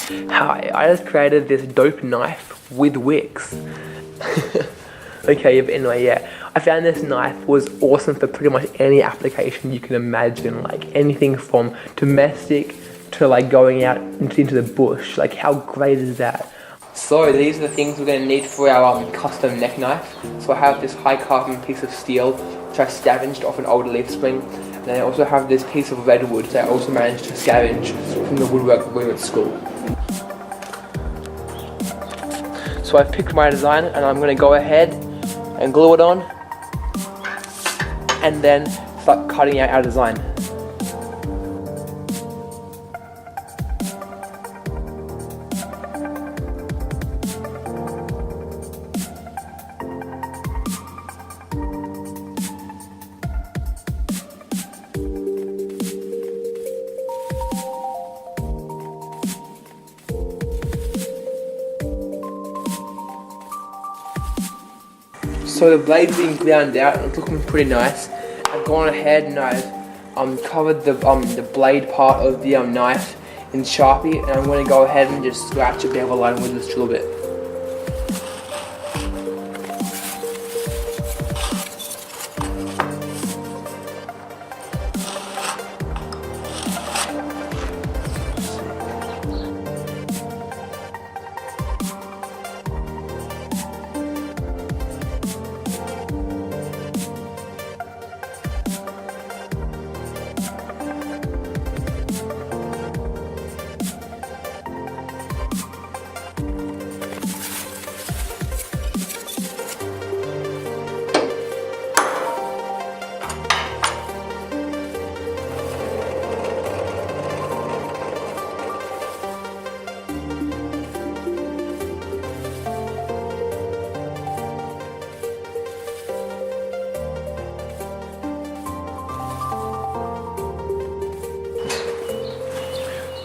Hi, I just created this dope knife with wicks. Okay, but anyway, yeah. I found this knife was awesome for pretty much any application you can imagine. Like anything from domestic to like going out into the bush. Like how great is that? So these are the things we're going to need for our custom neck knife. So I have this high carbon piece of steel which I scavenged off an old leaf spring. And I also have this piece of redwood that I also managed to scavenge from the woodwork room at school. So I've picked my design and I'm going to go ahead and glue it on and then start cutting out our design. So the blade's being ground out and it's looking pretty nice. I've gone ahead and I've covered the blade part of the knife in Sharpie, and I'm going to go ahead and just scratch a bevel line with this drill bit.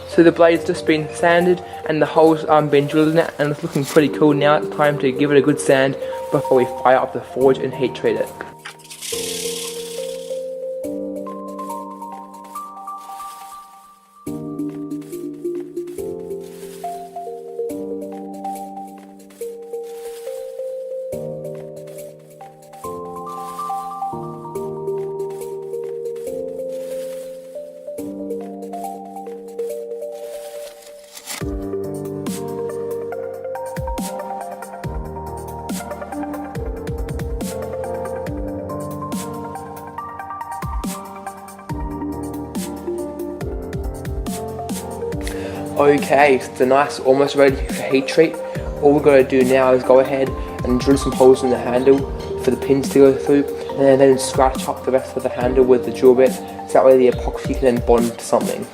So the blade's just been sanded and the holes been drilled in it, and it's looking pretty cool now. It's time to give it a good sand before we fire up the forge and heat treat it. Okay, so the knife's almost ready for heat treat. All we're going to do now is go ahead and drill some holes in the handle for the pins to go through, and then scratch up the rest of the handle with the drill bit, so that way the epoxy can then bond to something.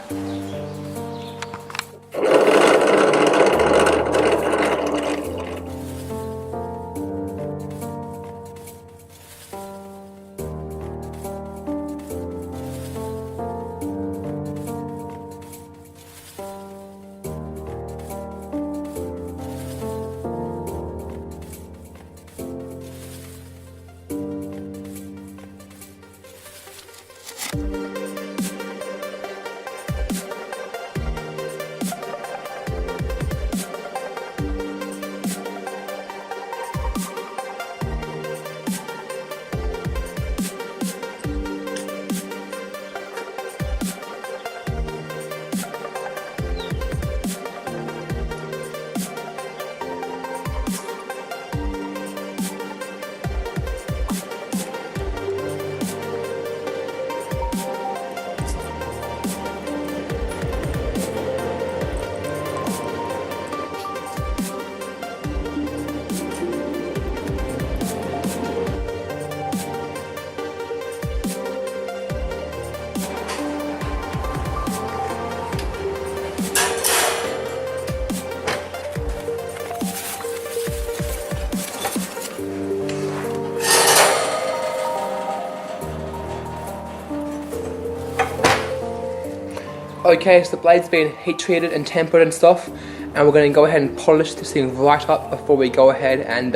Okay, so the blade's been heat treated and tempered and stuff, and we're going to go ahead and polish this thing right up before we go ahead and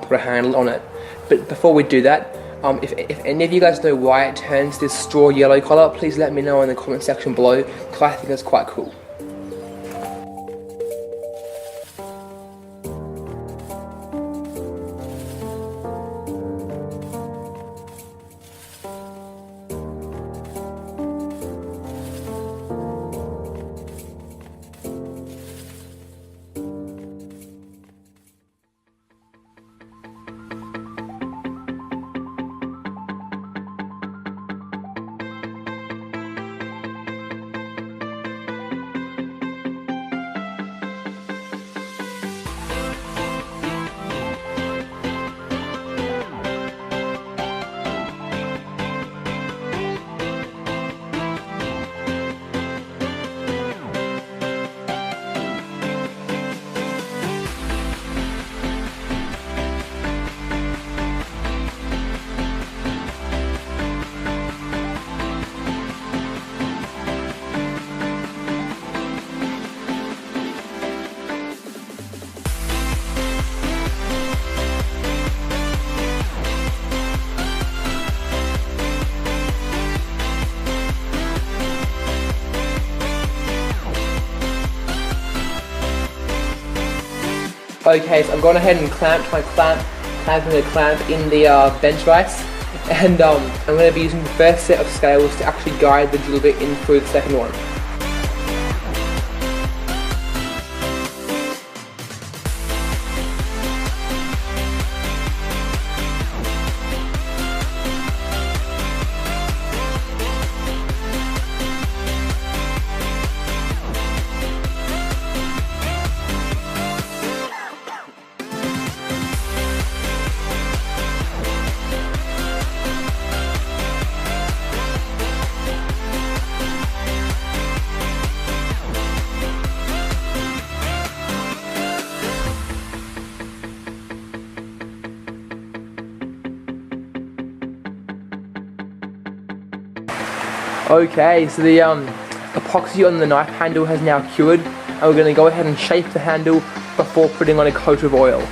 put a handle on it. But before we do that, if any of you guys know why it turns this straw yellow colour, please let me know in the comment section below, because I think it's quite cool. Okay, so I'm going ahead and clamping the clamp in the bench vise, and I'm going to be using the first set of scales to actually guide the drill bit in through the second one. Okay, so the epoxy on the knife handle has now cured, and we're going to go ahead and shape the handle before putting on a coat of oil.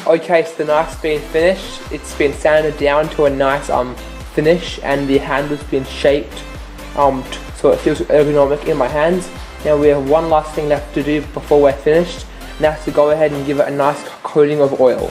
Okay, so the knife's been finished. It's been sanded down to a nice finish, and the handle's been shaped so it feels ergonomic in my hands. Now we have one last thing left to do before we're finished, and that's to go ahead and give it a nice coating of oil.